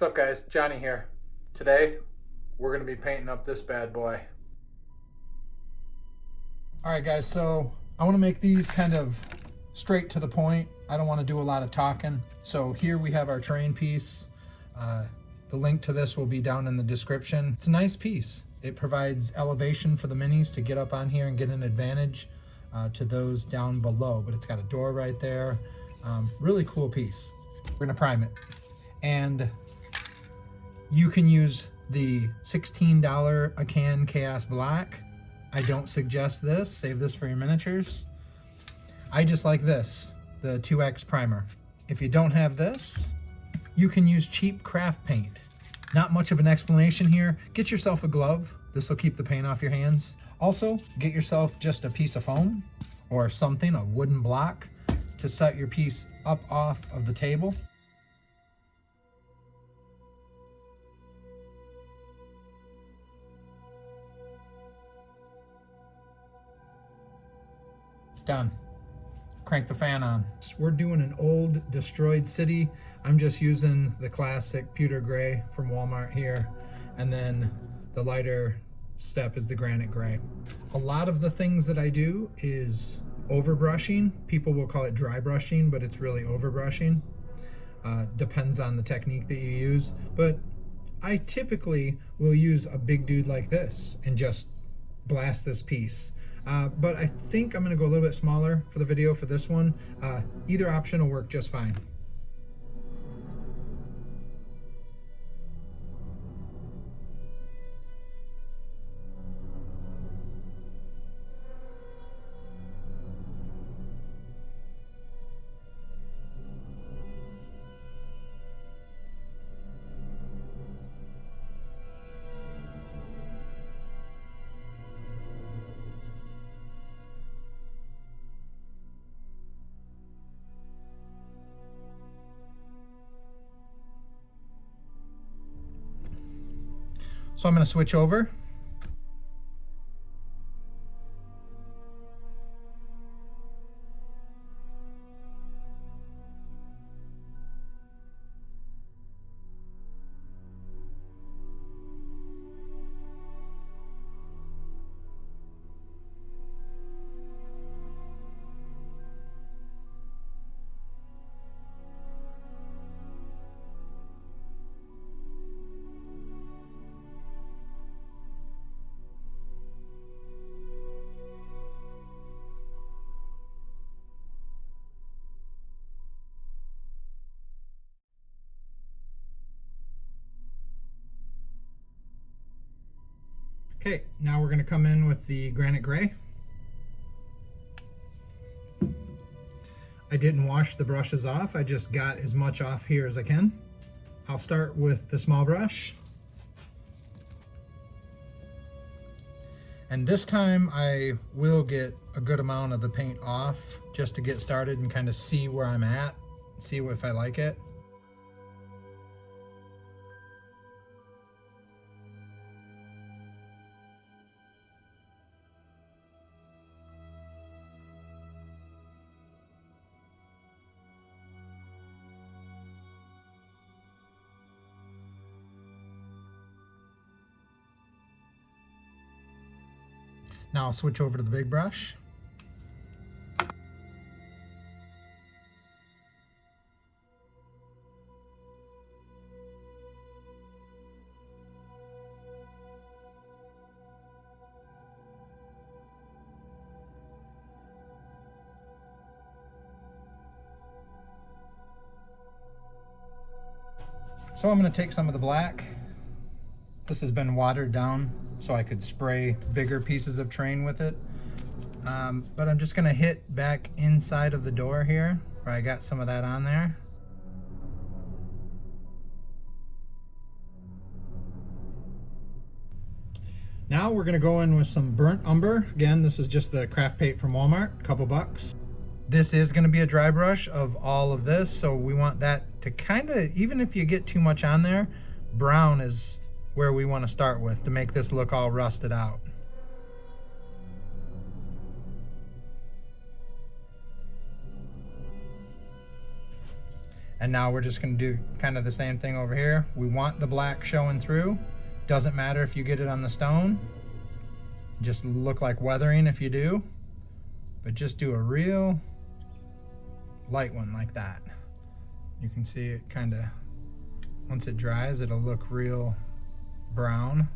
What's up guys, Johnny here. Today we're going to be painting up this bad boy. Alright guys, so I want to make these kind of straight to the point. I don't want to do a lot of talking. So here we have our terrain piece. The link to this will be down in the description. It's a nice piece. It provides elevation for the minis to get up on here and get an advantage to those down below. But it's got a door right there. Really cool piece. We're going to prime it. And you can use the $16 a can Chaos Black. I don't suggest this. Save this for your miniatures. I just like this, the 2X primer. If you don't have this, you can use cheap craft paint. Not much of an explanation here. Get yourself a glove. This will keep the paint off your hands. Also, get yourself just a piece of foam or something, a wooden block, to set your piece up off of the table. Done. Crank the fan on. We're doing an old destroyed city. I'm just using the classic pewter gray from Walmart here, and then the lighter step is the granite gray. A lot of the things that I do is overbrushing. People will call it dry brushing, but it's really overbrushing. Depends on the technique that you use, but I typically will use a big dude like this and just blast this piece. But I think I'm going to go a little bit smaller for the video for this one. Either option will work just fine. So I'm going to switch over. Okay, now we're going to come in with the granite gray. I didn't wash the brushes off. I just got as much off here as I can. I'll start with the small brush. And this time I will get a good amount of the paint off just to get started and kind of see where I'm at, see if I like it. Now I'll switch over to the big brush. So I'm going to take some of the black. This has been watered down so I could spray bigger pieces of terrain with it. But I'm just going to hit back inside of the door here where I got some of that on there. Now we're going to go in with some burnt umber. Again, this is just the craft paint from Walmart, a couple bucks. This is going to be a dry brush of all of this, so we want that to kind of, even if you get too much on there, brown is where we want to start with to make this look all rusted out. And now we're just gonna do kind of the same thing over here. We want the black showing through. Doesn't matter if you get it on the stone. Just look like weathering if you do. But just do a real light one like that. You can see it kind of, once it dries, it'll look real brown.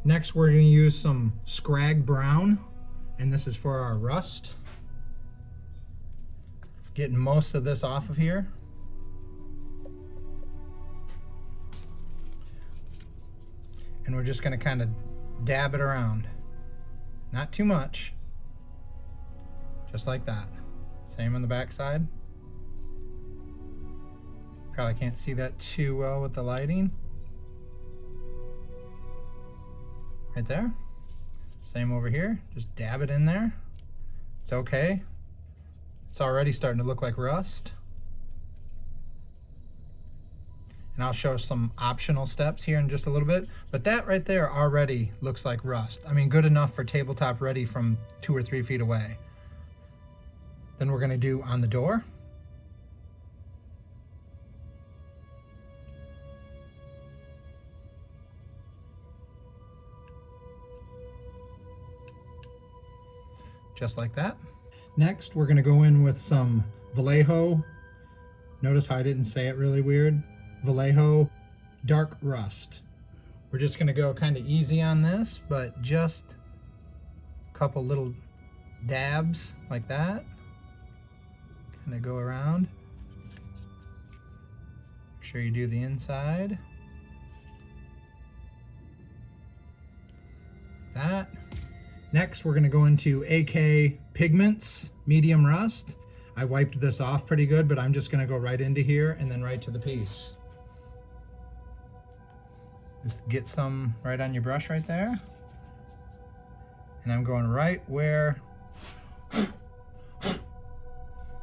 Next, we're going to use some Scrag Brown, and this is for our rust. Getting most of this off of here. And we're just going to kind of dab it around. Not too much. Just like that. Same on the back side. Probably can't see that too well with the lighting. Right there. Same over here. Just dab it in there. It's okay. It's already starting to look like rust. And I'll show some optional steps here in just a little bit. But that right there already looks like rust. I mean, good enough for tabletop ready from 2 or 3 feet away. Then we're going to do on the door. Just like that. Next, we're going to go in with some Vallejo. Notice how I didn't say it really weird. Vallejo Dark Rust. We're just going to go kind of easy on this, but just a couple little dabs like that. Kind of go around. Make sure you do the inside. Like that. Next, we're going to go into AK Pigments Medium Rust. I wiped this off pretty good, but I'm just going to go right into here and then right to the piece. Just get some right on your brush right there. And I'm going right where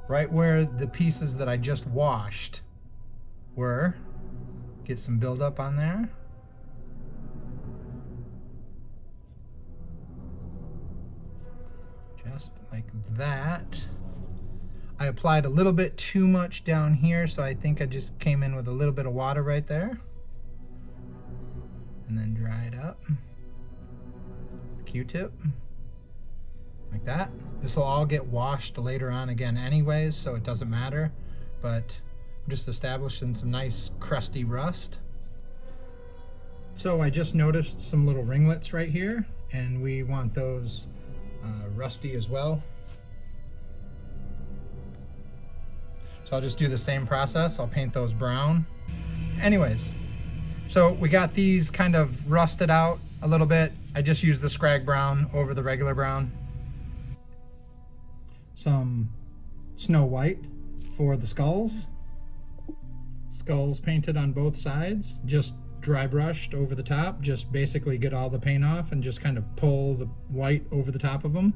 the pieces that I just washed were. Get some buildup on there. Just like that. I applied a little bit too much down here, so I think I just came in with a little bit of water right there. And then dry it up. Q-tip. Like that. This will all get washed later on again anyways, so it doesn't matter. But I'm just establishing some nice crusty rust. So I just noticed some little ringlets right here, and we want those rusty as well. So I'll just do the same process. I'll paint those brown. Anyways, so we got these kind of rusted out a little bit. I just used the Scrag Brown over the regular brown. Some Snow White for the skulls. Skulls painted on both sides, just dry brushed over the top. Just basically get all the paint off and just kind of pull the white over the top of them.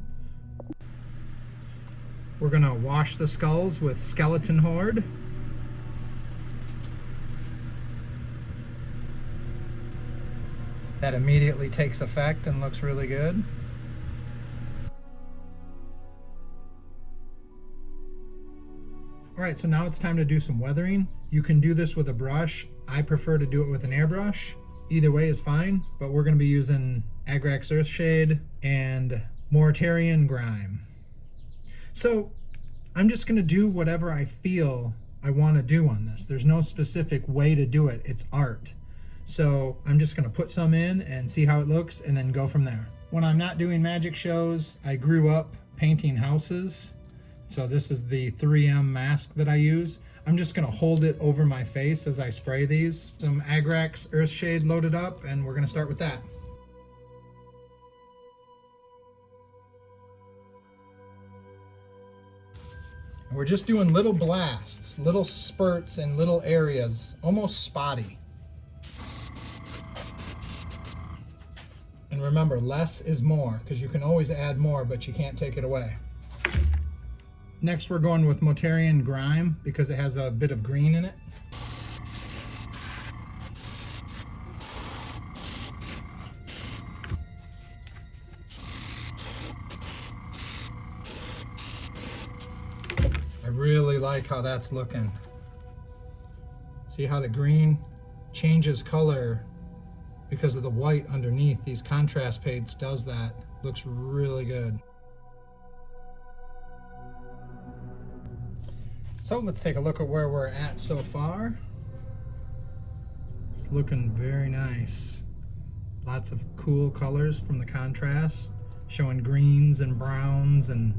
We're gonna wash the skulls with Skeleton Horde. That immediately takes effect and looks really good. All right, so now it's time to do some weathering. You can do this with a brush. I prefer to do it with an airbrush. Either way is fine, but we're gonna be using Agrax Earthshade and Mortarian Grime. So I'm just gonna do whatever I feel I wanna do on this. There's no specific way to do it, it's art. So I'm just gonna put some in and see how it looks and then go from there. When I'm not doing magic shows, I grew up painting houses. So this is the 3M mask that I use. I'm just gonna hold it over my face as I spray these. Some Agrax Earthshade loaded up, and we're gonna start with that. And we're just doing little blasts, little spurts in little areas, almost spotty. And remember, less is more, because you can always add more, but you can't take it away. Next, we're going with Mortarian Grime because it has a bit of green in it. I like how that's looking. See how the green changes color because of the white underneath. These contrast paints does that. Looks really good. So let's take a look at where we're at so far. It's looking very nice. Lots of cool colors from the contrast, showing greens and browns, and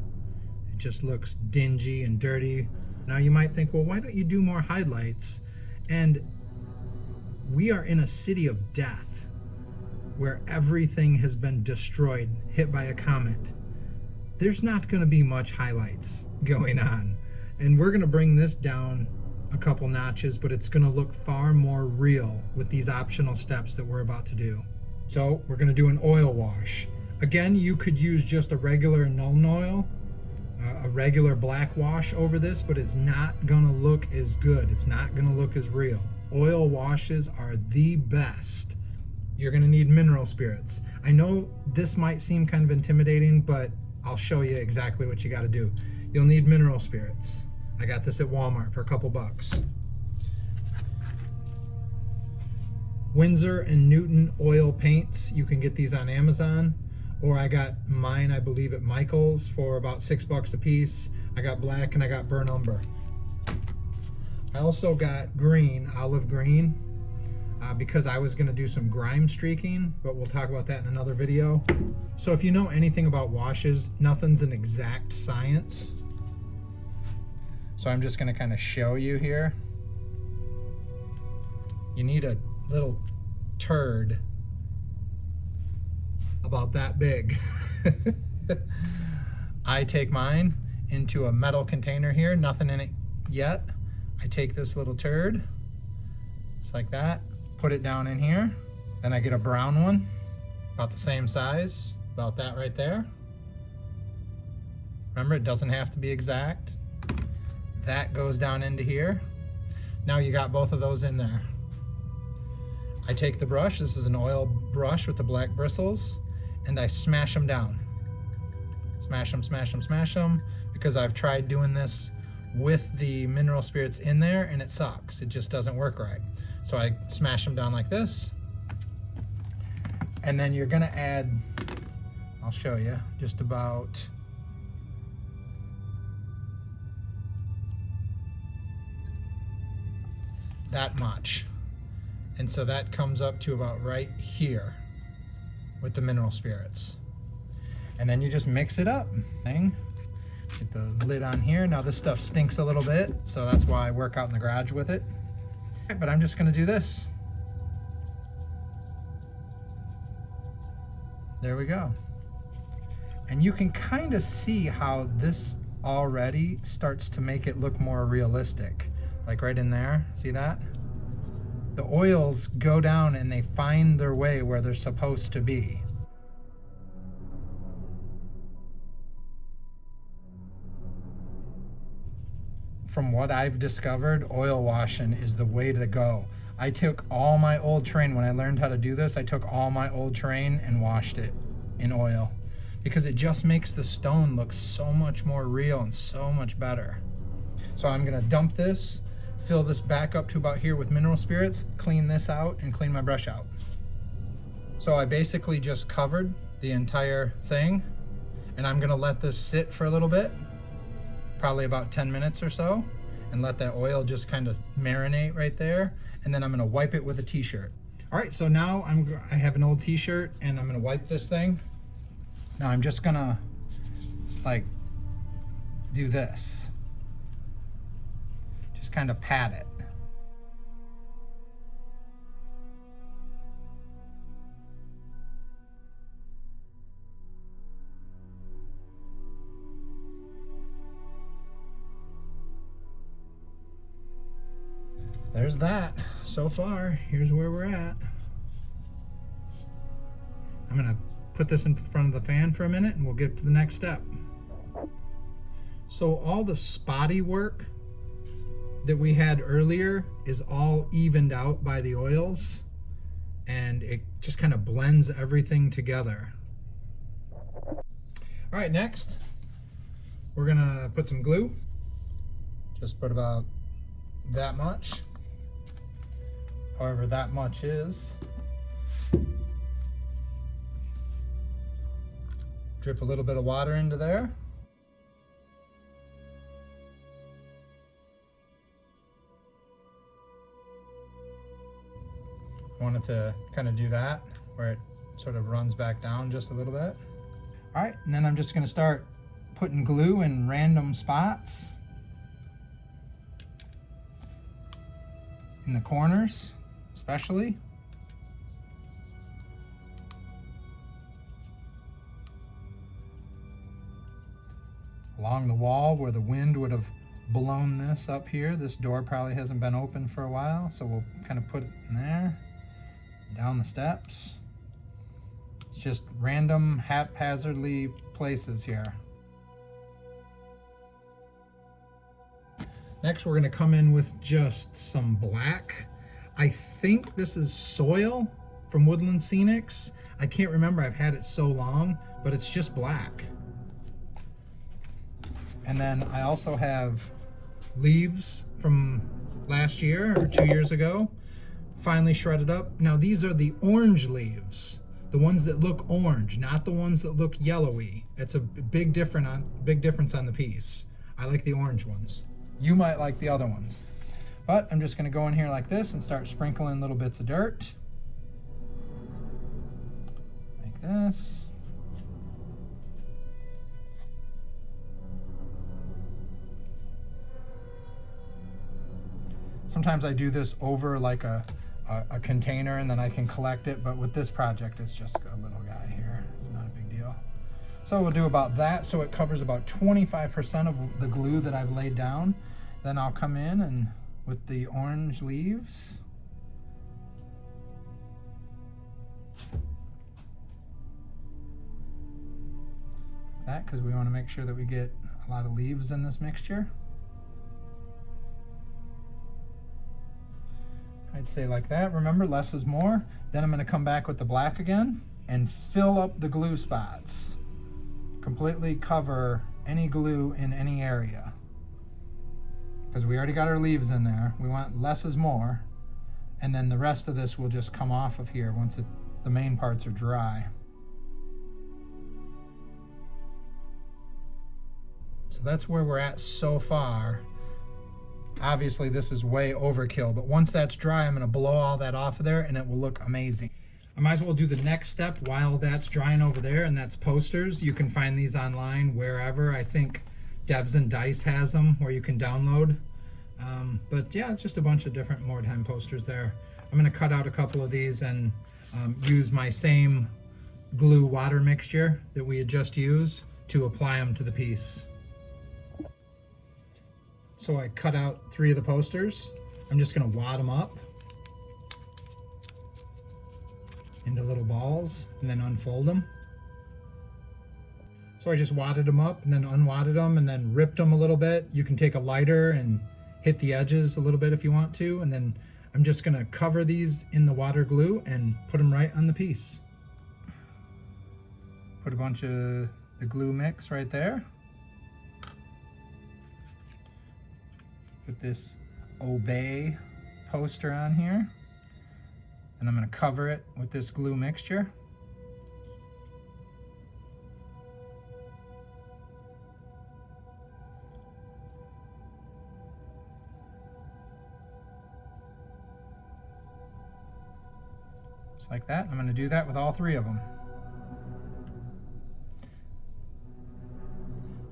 it just looks dingy and dirty. Now you might think, well, why don't you do more highlights? And we are in a city of death where everything has been destroyed, hit by a comet. There's not going to be much highlights going on. And we're going to bring this down a couple notches, but it's going to look far more real with these optional steps that we're about to do. So we're going to do an oil wash. Again, you could use just a regular Nuln Oil, a regular black wash over this, but it's not going to look as good. It's not going to look as real. Oil washes are the best. You're going to need mineral spirits. I know this might seem kind of intimidating, but I'll show you exactly what you got to do. You'll need mineral spirits. I got this at Walmart for a couple bucks. Winsor and Newton oil paints, you can get these on Amazon, or I got mine, I believe, at Michael's for about $6 a piece. I got black and I got burnt umber. I also got green, olive green, because I was going to do some grime streaking, but we'll talk about that in another video. So if you know anything about washes, nothing's an exact science. So I'm just going to kind of show you here. You need a little turd about that big. I take mine into a metal container here, nothing in it yet. I take this little turd, just like that, put it down in here. Then I get a brown one, about the same size, about that right there. Remember, it doesn't have to be exact. That goes down into here. Now you got both of those in there. I take the brush, this is an oil brush with the black bristles, and I smash them down. Smash them, smash them, smash them, because I've tried doing this with the mineral spirits in there and it sucks. It just doesn't work right. So I smash them down like this. And then you're gonna add, I'll show you, just about that much. And so that comes up to about right here with the mineral spirits. And then you just mix it up. Get the lid on here. Now this stuff stinks a little bit, so that's why I work out in the garage with it. But I'm just gonna do this. There we go. And you can kind of see how this already starts to make it look more realistic. Like right in there, see that? The oils go down and they find their way where they're supposed to be. From what I've discovered, oil washing is the way to go. I took all my old terrain, when I learned how to do this, I took all my old terrain and washed it in oil, because it just makes the stone look so much more real and so much better. So I'm gonna dump this, fill this back up to about here with mineral spirits, clean this out, and clean my brush out. So I basically just covered the entire thing, and I'm gonna let this sit for a little bit, probably about 10 minutes or so, and let that oil just kind of marinate right there, and then I'm gonna wipe it with a t-shirt. All right, so now I have an old t-shirt, and I'm gonna wipe this thing. Now I'm just gonna like do this. Just kind of pat it. There's that. So far, here's where we're at. I'm gonna put this in front of the fan for a minute and we'll get to the next step. So all the spotty work that we had earlier is all evened out by the oils, and it just kind of blends everything together. All right, next, we're gonna put some glue. Just put about that much. However that much is. Drip a little bit of water into there. I want it to kind of do that, where it sort of runs back down just a little bit. All right, and then I'm just gonna start putting glue in random spots. In the corners, especially. Along the wall where the wind would have blown this up here. This door probably hasn't been open for a while, so we'll kind of put it in there. Down the steps. It's just random haphazardly places here. Next, we're gonna come in with just some black. I think this is soil from Woodland Scenics. I can't remember, I've had it so long, but it's just black. And then I also have leaves from last year or 2 years ago, finely shredded up. Now these are the orange leaves, the ones that look orange, not the ones that look yellowy. It's a big difference on the piece. I like the orange ones. You might like the other ones. But I'm just gonna go in here like this and start sprinkling little bits of dirt. Like this. Sometimes I do this over like a container and then I can collect it, but with this project it's just a little guy here. It's not a big deal. So we'll do about that so it covers about 25% of the glue that I've laid down. Then I'll come in and with the orange leaves. That, because we want to make sure that we get a lot of leaves in this mixture. I'd say like that. Remember, less is more. Then I'm going to come back with the black again and fill up the glue spots. Completely cover any glue in any area. Because we already got our leaves in there. We want less is more. And then the rest of this will just come off of here once the main parts are dry. So that's where we're at so far. Obviously this is way overkill, but once that's dry, I'm gonna blow all that off of there and it will look amazing. I might as well do the next step while that's drying over there, and that's posters. You can find these online wherever. I think Devs and Dice has them where you can download. But yeah, it's just a bunch of different Mordheim posters there. I'm gonna cut out a couple of these and use my same glue water mixture that we had just used to apply them to the piece. So I cut out 3 of the posters. I'm just gonna wad them up into little balls and then unfold them. So I just wadded them up and then unwadded them and then ripped them a little bit. You can take a lighter and hit the edges a little bit if you want to, and then I'm just gonna cover these in the water glue and put them right on the piece. Put a bunch of the glue mix right there. Put this Obey poster on here, and I'm going to cover it with this glue mixture. Just like that. I'm going to do that with all 3 of them.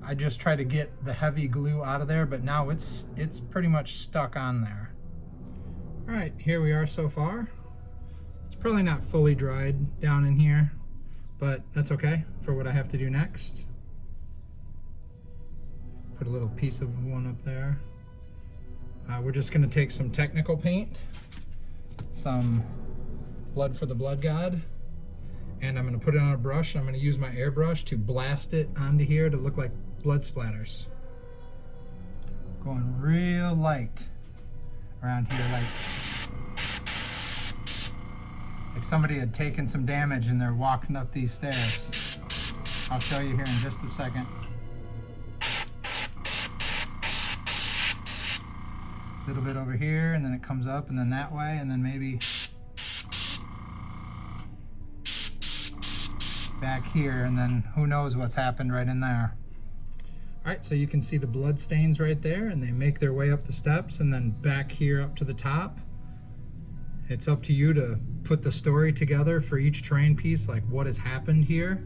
I just try to get the heavy glue out of there, but now it's pretty much stuck on there. All right, here we are so far. It's probably not fully dried down in here, but that's okay for what I have to do next. Put a little piece of one up there. We're just gonna take some technical paint, some Blood for the Blood God, and I'm gonna put it on a brush. I'm gonna use my airbrush to blast it onto here to look like blood splatters. Going real light around here, like somebody had taken some damage and they're walking up these stairs. I'll show you here in just a second. A little bit over here, and then it comes up, and then that way, and then maybe back here, and then who knows what's happened right in there. All right, so you can see the blood stains right there, and they make their way up the steps and then back here up to the top. It's up to you to put the story together for each terrain piece, like what has happened here.